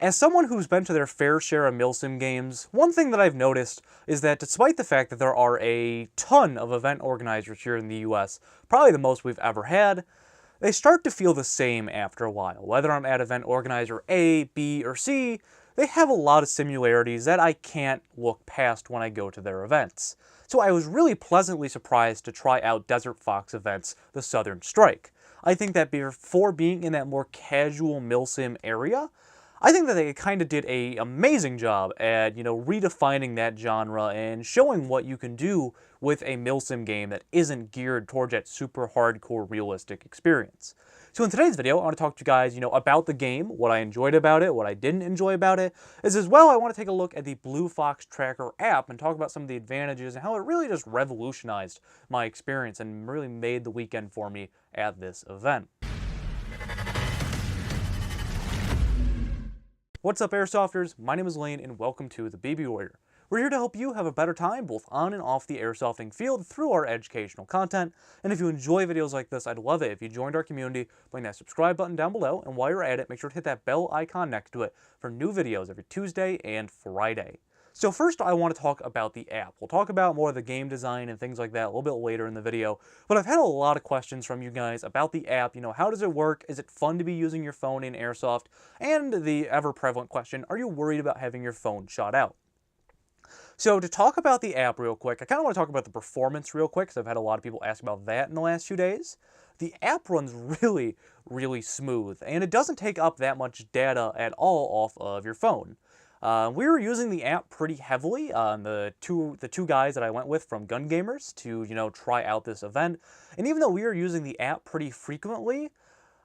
As someone who's been to their fair share of Milsim games, one thing that I've noticed is that despite the fact that there are a ton of event organizers here in the US, probably the most we've ever had, they start to feel the same after a while. Whether I'm at event organizer A, B, or C, they have a lot of similarities that I can't look past when I go to their events. So I was really pleasantly surprised to try out Desert Fox events, the Southern Strike. I think that before being in that more casual Milsim area, I think that they kind of did an amazing job at, redefining that genre and showing what you can do with a Milsim game that isn't geared towards that super hardcore realistic experience. So in today's video, I want to talk to you guys, about the game, what I enjoyed about it, what I didn't enjoy about it, as well I want to take a look at the Blue Fox Tracker app and talk about some of the advantages and how it really just revolutionized my experience and really made the weekend for me at this event. What's up, Airsofters? My name is Lane, and welcome to the BB Warrior. We're here to help you have a better time both on and off the airsofting field through our educational content. And if you enjoy videos like this, I'd love it if you joined our community by hitting that subscribe button down below. And while you're at it, make sure to hit that bell icon next to it for new videos every Tuesday and Friday. So first, I want to talk about the app. We'll talk about more of the game design and things like that a little bit later in the video. But I've had a lot of questions from you guys about the app. How does it work? Is it fun to be using your phone in Airsoft? And the ever-prevalent question, are you worried about having your phone shot out? So to talk about the app real quick, I kind of want to talk about the performance real quick, because I've had a lot of people ask about that in the last few days. The app runs really, really smooth, and it doesn't take up that much data at all off of your phone. We were using the app pretty heavily, the two guys that I went with from Gun Gamers to, try out this event. And even though we were using the app pretty frequently,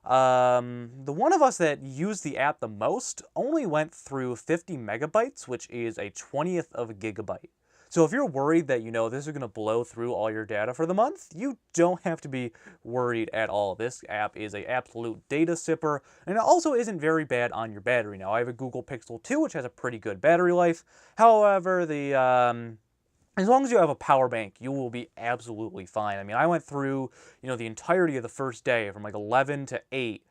the one of us that used the app the most only went through 50 megabytes, which is a 20th of a gigabyte. So if you're worried that, this is going to blow through all your data for the month, you don't have to be worried at all. This app is an absolute data sipper, and it also isn't very bad on your battery. Now, I have a Google Pixel 2, which has a pretty good battery life. However, as long as you have a power bank, you will be absolutely fine. I mean, I went through, the entirety of the first day from like 11 to 8,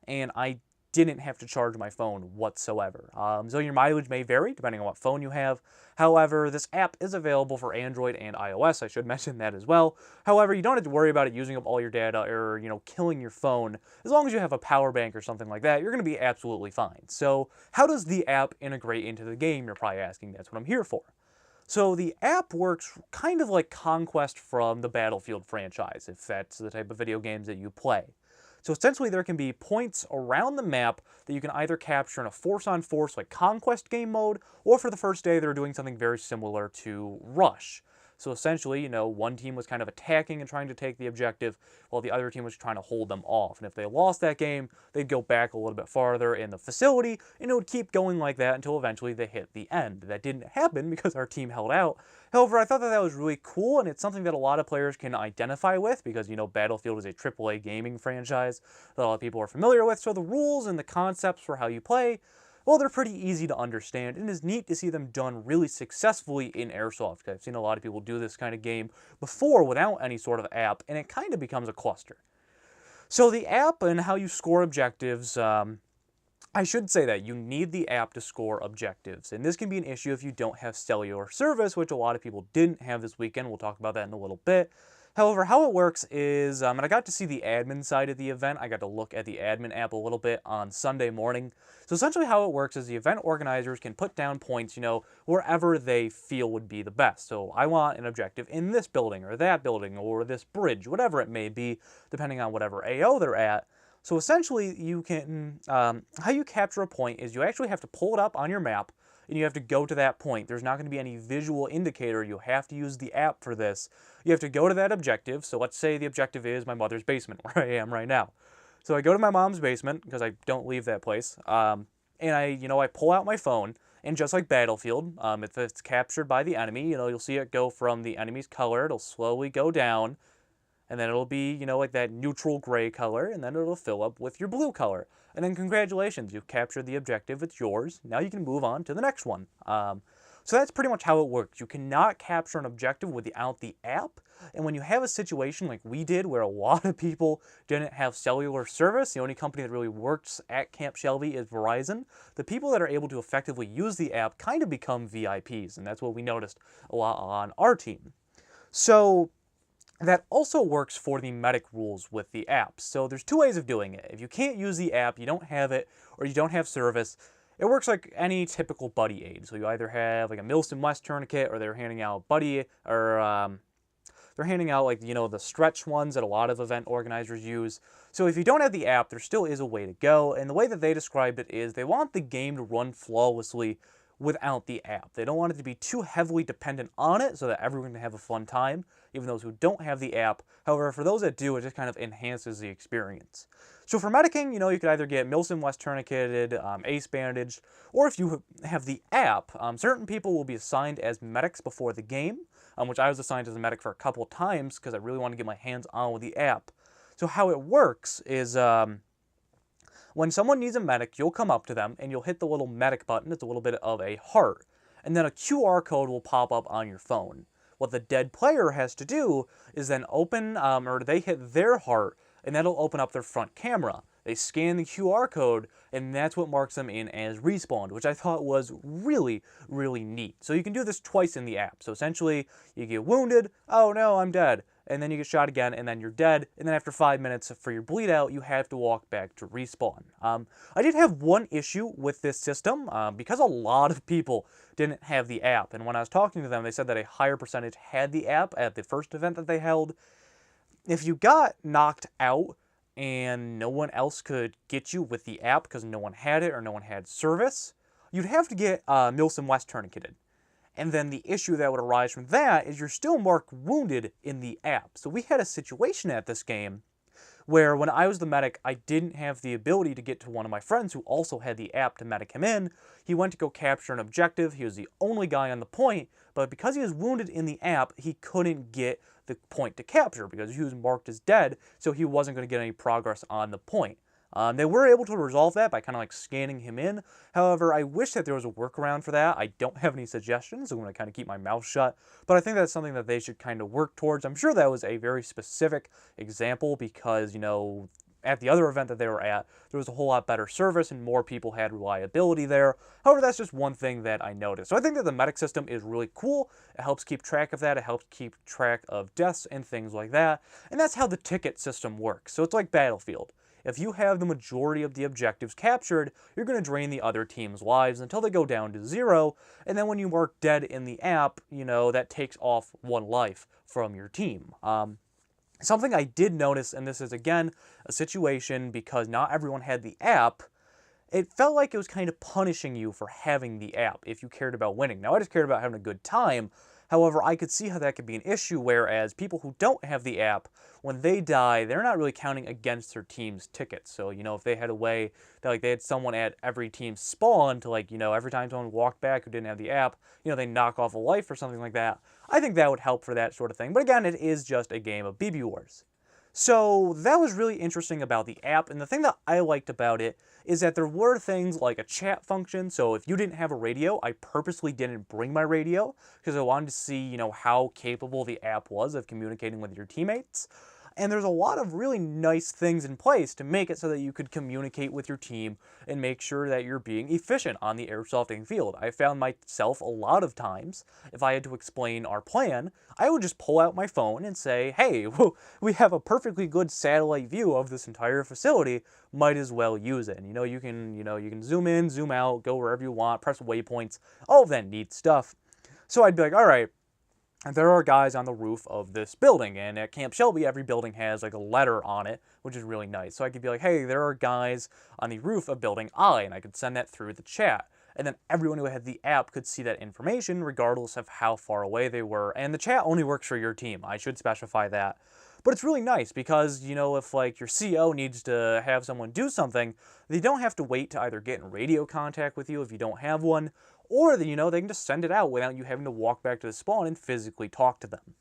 and I didn't have to charge my phone whatsoever. So your mileage may vary depending on what phone you have. However, this app is available for Android and iOS. I should mention that as well. However, you don't have to worry about it using up all your data or, killing your phone. As long as you have a power bank or something like that, you're going to be absolutely fine. So how does the app integrate into the game? You're probably asking. That's what I'm here for. So the app works kind of like Conquest from the Battlefield franchise, if that's the type of video games that you play. So essentially there can be points around the map that you can either capture in a force-on-force like Conquest game mode, or for the first day they're doing something very similar to Rush. So essentially, one team was kind of attacking and trying to take the objective, while the other team was trying to hold them off. And if they lost that game, they'd go back a little bit farther in the facility, and it would keep going like that until eventually they hit the end. That didn't happen because our team held out. However, I thought that that was really cool, and it's something that a lot of players can identify with, because, Battlefield is a AAA gaming franchise that a lot of people are familiar with, so the rules and the concepts for how you play, well, they're pretty easy to understand, and it's neat to see them done really successfully in Airsoft. I've seen a lot of people do this kind of game before without any sort of app, and it kind of becomes a cluster. So the app and how you score objectives, I should say that you need the app to score objectives, and this can be an issue if you don't have cellular service, which a lot of people didn't have this weekend. We'll talk about that in a little bit. However, how it works is, and I got to see the admin side of the event. I got to look at the admin app a little bit on Sunday morning. So essentially how it works is the event organizers can put down points, wherever they feel would be the best. So I want an objective in this building or that building or this bridge, whatever it may be, depending on whatever AO they're at. So essentially you can, how you capture a point is you actually have to pull it up on your map, and you have to go to that point. There's not going to be any visual indicator. You have to use the app for this. You have to go to that objective. So let's say the objective is my mother's basement, where I am right now. So I go to my mom's basement, because I don't leave that place, and I pull out my phone, and just like Battlefield, if it's captured by the enemy, you'll see it go from the enemy's color. It'll slowly go down, and then it'll be, like that neutral gray color, and then it'll fill up with your blue color. And then congratulations, you've captured the objective, it's yours. Now you can move on to the next one. So So that's pretty much how it works. You cannot capture an objective without the app, and when you have a situation like we did where a lot of people didn't have cellular service, the only company that really works at Camp Shelby is Verizon, the people that are able to effectively use the app kind of become VIPs, and that's what we noticed a lot on our team. So that also works for the medic rules with the app. So there's two ways of doing it. If you can't use the app, you don't have it, or you don't have service, it works like any typical buddy aid. So you either have like a Milsim West tourniquet, or they're handing out buddy, or they're handing out like, the stretch ones that a lot of event organizers use. So if you don't have the app, there still is a way to go. And the way that they described it is they want the game to run flawlessly without the app. They don't want it to be too heavily dependent on it so that everyone can have a fun time, even those who don't have the app. However, for those that do, it just kind of enhances the experience. So for medicing, you could either get Milsim West tourniqueted, ace bandaged, or if you have the app, certain people will be assigned as medics before the game, which I was assigned as a medic for a couple of times because I really want to get my hands on with the app. So how it works is when someone needs a medic, you'll come up to them and you'll hit the little medic button. It's a little bit of a heart. And then a QR code will pop up on your phone. What the dead player has to do is then open, or they hit their heart, and that'll open up their front camera. They scan the QR code, and that's what marks them in as respawned, which I thought was really, really neat. So you can do this twice in the app. So essentially, you get wounded, oh no, I'm dead. And then you get shot again, and then you're dead, and then after 5 minutes for your bleed out, you have to walk back to respawn. I did have one issue with this system, because a lot of people didn't have the app, and when I was talking to them, they said that a higher percentage had the app at the first event that they held. If you got knocked out and no one else could get you with the app because no one had it or no one had service, you'd have to get Milsim West tourniqueted. And then the issue that would arise from that is you're still marked wounded in the app. So we had a situation at this game where when I was the medic, I didn't have the ability to get to one of my friends who also had the app to medic him in. He went to go capture an objective. He was the only guy on the point, but because he was wounded in the app, he couldn't get the point to capture because he was marked as dead, so he wasn't going to get any progress on the point. They were able to resolve that by kind of like scanning him in. However, I wish that there was a workaround for that. I don't have any suggestions. I'm going to kind of keep my mouth shut. But I think that's something that they should kind of work towards. I'm sure that was a very specific example because, at the other event that they were at, there was a whole lot better service and more people had reliability there. However, that's just one thing that I noticed. So I think that the medic system is really cool. It helps keep track of that. It helps keep track of deaths and things like that. And that's how the ticket system works. So it's like Battlefield. If you have the majority of the objectives captured, you're going to drain the other team's lives until they go down to 0, and then when you mark dead in the app, that takes off 1 life from your team. Something I did notice, and this is again a situation because not everyone had the app, it felt like it was kind of punishing you for having the app if you cared about winning. Now, I just cared about having a good time. However, I could see how that could be an issue, whereas people who don't have the app, when they die, they're not really counting against their team's tickets. So, if they had a way that, they had someone at every team spawn to, every time someone walked back who didn't have the app, they knock off a life or something like that, I think that would help for that sort of thing. But again, it is just a game of BB Wars. So that was really interesting about the app, and the thing that I liked about it is that there were things like a chat function. So if you didn't have a radio, I purposely didn't bring my radio because I wanted to see, how capable the app was of communicating with your teammates. And there's a lot of really nice things in place to make it so that you could communicate with your team and make sure that you're being efficient on the airsofting field. I found myself a lot of times, if I had to explain our plan, I would just pull out my phone and say, hey, we have a perfectly good satellite view of this entire facility, might as well use it. And, you can zoom in, zoom out, go wherever you want, press waypoints, all of that neat stuff. So I'd be like, all right, there are guys on the roof of this building, and at Camp Shelby, every building has like a letter on it, which is really nice. So I could be like, hey, there are guys on the roof of building I, and I could send that through the chat. And then everyone who had the app could see that information regardless of how far away they were. And the chat only works for your team. I should specify that. But it's really nice because, if your CO needs to have someone do something, they don't have to wait to either get in radio contact with you if you don't have one, or, they can just send it out without you having to walk back to the spawn and physically talk to them.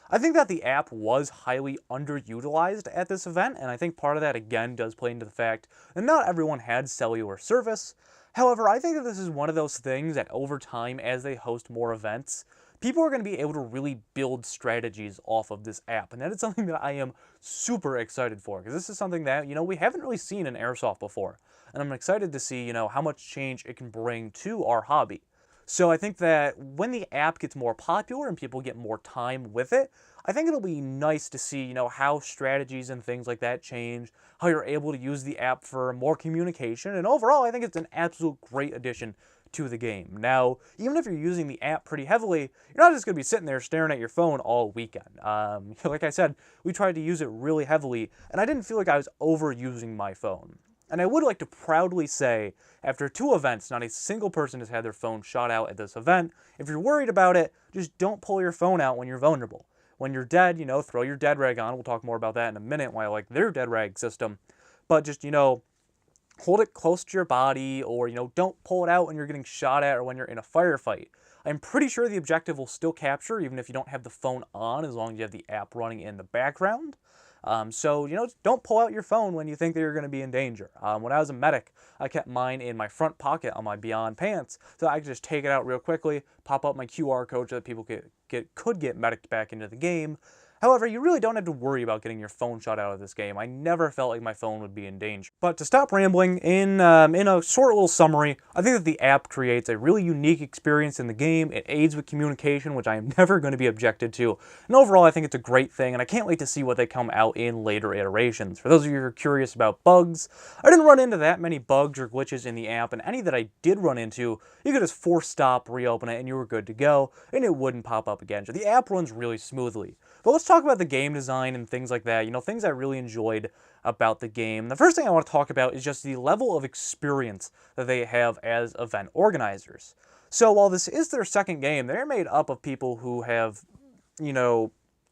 I think that the app was highly underutilized at this event, and I think part of that, again, does play into the fact that not everyone had cellular service. However, I think that this is one of those things that over time, as they host more events, people are going to be able to really build strategies off of this app. And that is something that I am super excited for, because this is something that, we haven't really seen in Airsoft before. And I'm excited to see, how much change it can bring to our hobby. So I think that when the app gets more popular and people get more time with it, I think it'll be nice to see, how strategies and things like that change, how you're able to use the app for more communication, and overall, I think it's an absolute great addition to the game. Now, even if you're using the app pretty heavily, you're not just going to be sitting there staring at your phone all weekend. Like I said, we tried to use it really heavily, and I didn't feel like I was overusing my phone. And I would like to proudly say, after 2 events, not a single person has had their phone shot out at this event. If you're worried about it, just don't pull your phone out when you're vulnerable. When you're dead, throw your dead rag on. We'll talk more about that in a minute, why I like their dead rag system. But just, hold it close to your body, or, don't pull it out when you're getting shot at or when you're in a firefight. I'm pretty sure the objective will still capture, even if you don't have the phone on, as long as you have the app running in the background. So, don't pull out your phone when you think that you're going to be in danger. When I was a medic, I kept mine in my front pocket on my Beyond pants, so I could just take it out real quickly, pop up my QR code so that people could get medicked back into the game. However, you really don't have to worry about getting your phone shot out of this game. I never felt like my phone would be in danger. But to stop rambling, in a short little summary, I think that the app creates a really unique experience in the game. It aids with communication, which I am never going to be objected to. And overall, I think it's a great thing, and I can't wait to see what they come out in later iterations. For those of you who are curious about bugs, I didn't run into that many bugs or glitches in the app, and any that I did run into, you could just force stop, reopen it, and you were good to go, and it wouldn't pop up again. So the app runs really smoothly. But let's talk about the game design and things like that, things I really enjoyed about the game. The first thing I want to talk about is just the level of experience that they have as event organizers. So while this is their second game, they're made up of people who have,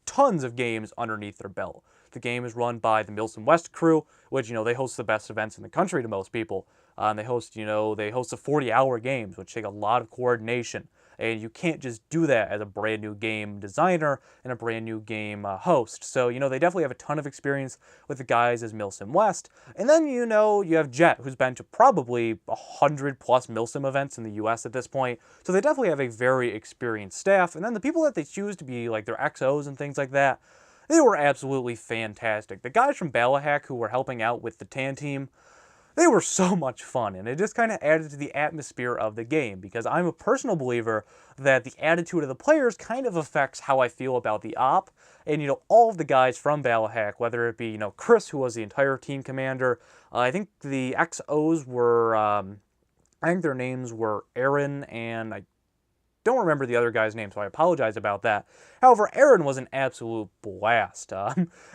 tons of games underneath their belt. The game is run by the Milsim West crew, which, they host the best events in the country to most people. They host the 40-hour games, which take a lot of coordination. And you can't just do that as a brand new game designer and a brand new game host. So, they definitely have a ton of experience with the guys as Milsim West. And then, you have Jet, who's been to probably 100+ Milsim events in the US at this point. So they definitely have a very experienced staff. And then the people that they choose to be like their XOs and things like that, they were absolutely fantastic. The guys from Ballahack who were helping out with the TAN team, they were so much fun, and it just kind of added to the atmosphere of the game, because I'm a personal believer that the attitude of the players kind of affects how I feel about the op. And, all of the guys from Ballahack, whether it be, Chris, who was the entire team commander, I think the XOs were, I think their names were Aaron, and I don't remember the other guy's name, so I apologize about that. However, Aaron was an absolute blast.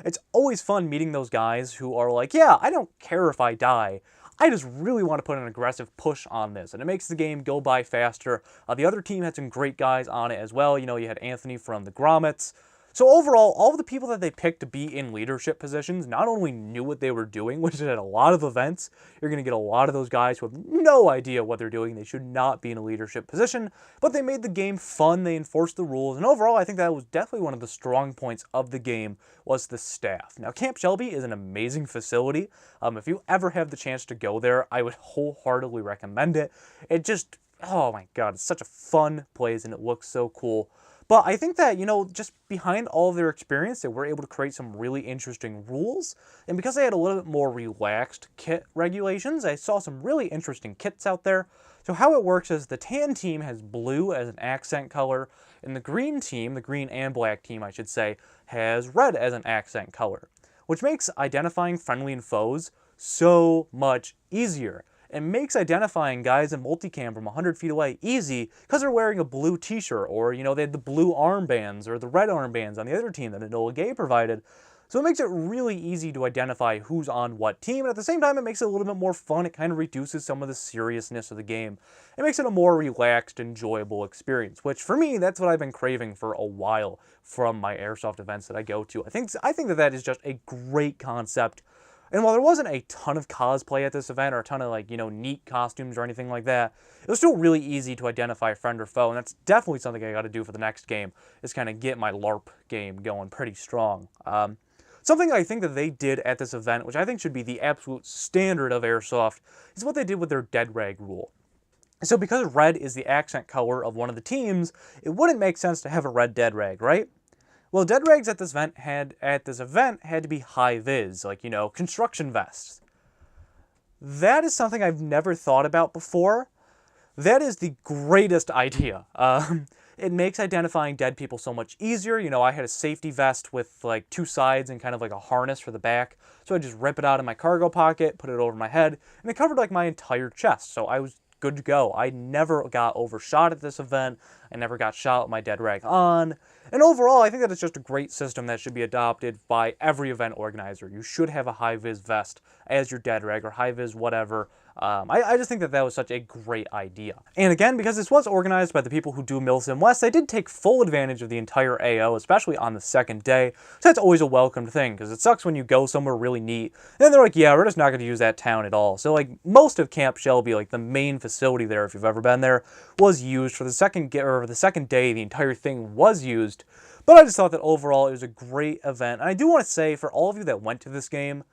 It's always fun meeting those guys who are like, yeah, I don't care if I die. I just really want to put an aggressive push on this, and it makes the game go by faster. The other team had some great guys on it as well. You had Anthony from the Grommets. So overall, all of the people that they picked to be in leadership positions not only knew what they were doing, which is at a lot of events, you're going to get a lot of those guys who have no idea what they're doing. They should not be in a leadership position, but they made the game fun, they enforced the rules, and overall, I think that was definitely one of the strong points of the game, was the staff. Now, Camp Shelby is an amazing facility. If you ever have the chance to go there, I would wholeheartedly recommend it. It just, oh my god, it's such a fun place, and it looks so cool. But I think that, just behind all of their experience, they were able to create some really interesting rules. And because they had a little bit more relaxed kit regulations, I saw some really interesting kits out there. So how it works is the tan team has blue as an accent color, and the green team, the green and black team, I should say, has red as an accent color, which makes identifying friendly and foes so much easier. It makes identifying guys in multicam from 100 feet away easy because they're wearing a blue t-shirt, or, they had the blue armbands or the red armbands on the other team that Enola Gay provided. So it makes it really easy to identify who's on what team, and at the same time, it makes it a little bit more fun. It kind of reduces some of the seriousness of the game. It makes it a more relaxed, enjoyable experience, which for me, that's what I've been craving for a while from my Airsoft events that I go to. I think that is just a great concept. And while there wasn't a ton of cosplay at this event, or a ton of, neat costumes or anything like that, it was still really easy to identify friend or foe, and that's definitely something I gotta do for the next game, is kind of get my LARP game going pretty strong. Something I think that they did at this event, which I think should be the absolute standard of Airsoft, is what they did with their dead rag rule. So because red is the accent color of one of the teams, it wouldn't make sense to have a red dead rag, right? Well, dead rags at this event had to be high vis, like, construction vests. That is something I've never thought about before. That is the greatest idea. It makes identifying dead people so much easier. I had a safety vest with like 2 sides and kind of like a harness for the back. So I just rip it out of my cargo pocket, put it over my head, and it covered like my entire chest. So I was good to go. I never got overshot at this event. I never got shot with my dead rag on. And overall, I think that it's just a great system that should be adopted by every event organizer. You should have a high-vis vest as your dead rag or high-vis whatever. I just think that was such a great idea. And again, because this was organized by the people who do Milsim West, they did take full advantage of the entire AO, especially on the second day. So that's always a welcome thing, because it sucks when you go somewhere really neat, and then they're like, yeah, we're just not going to use that town at all. So like most of Camp Shelby, like the main facility there, if you've ever been there, was used for the second day. The entire thing was used. But I just thought that overall it was a great event. And I do want to say, for all of you that went to this game,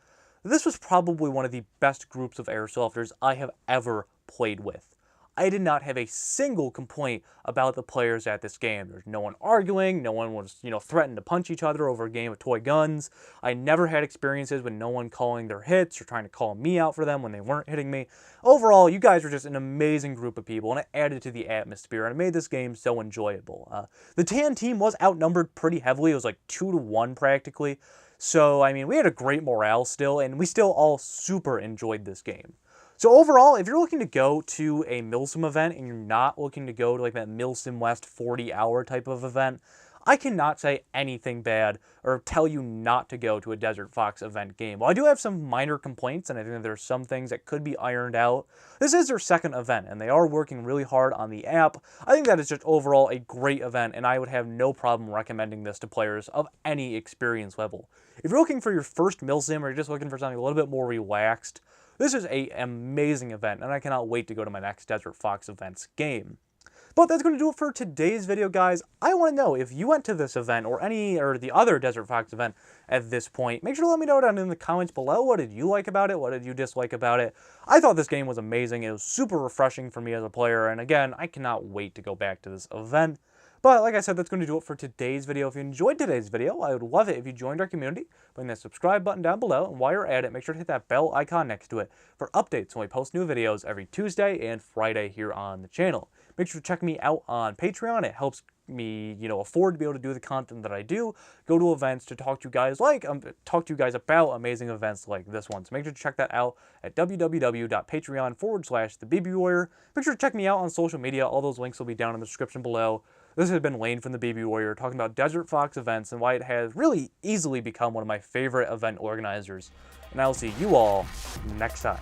this was probably one of the best groups of airsofters I have ever played with. I did not have a single complaint about the players at this game. There's no one arguing, no one was, threatening to punch each other over a game of toy guns. I never had experiences with no one calling their hits or trying to call me out for them when they weren't hitting me. Overall, you guys were just an amazing group of people, and it added to the atmosphere, and it made this game so enjoyable. The tan team was outnumbered pretty heavily. It was like 2-1 practically. So, I mean, we had a great morale still, and we still all super enjoyed this game. So overall, if you're looking to go to a Milsim event and you're not looking to go to like that Milsim West 40-hour type of event, I cannot say anything bad or tell you not to go to a Desert Fox event game. While I do have some minor complaints, and I think that there's some things that could be ironed out, this is their second event, and they are working really hard on the app. I think that is just overall a great event, and I would have no problem recommending this to players of any experience level. If you're looking for your first Milsim, or you're just looking for something a little bit more relaxed, this is an amazing event, and I cannot wait to go to my next Desert Fox events game. But that's going to do it for today's video, guys. I want to know if you went to this event or the other Desert Fox event at this point. Make sure to let me know down in the comments below. What did you like about it? What did you dislike about it? I thought this game was amazing. It was super refreshing for me as a player, and again, I cannot wait to go back to this event. But like I said, that's going to do it for today's video. If you enjoyed today's video, I would love it if you joined our community. Bring that subscribe button down below, and while you're at it, make sure to hit that bell icon next to it for updates when we post new videos every Tuesday and Friday here on the channel. Make sure to check me out on Patreon. It helps me, afford to be able to do the content that I do. Go to events to talk to you guys about amazing events like this one. So make sure to check that out at www.patreon.com/TheBabyWarrior. Make sure to check me out on social media. All those links will be down in the description below. This has been Lane from the Baby Warrior talking about Desert Fox events and why it has really easily become one of my favorite event organizers. And I will see you all next time.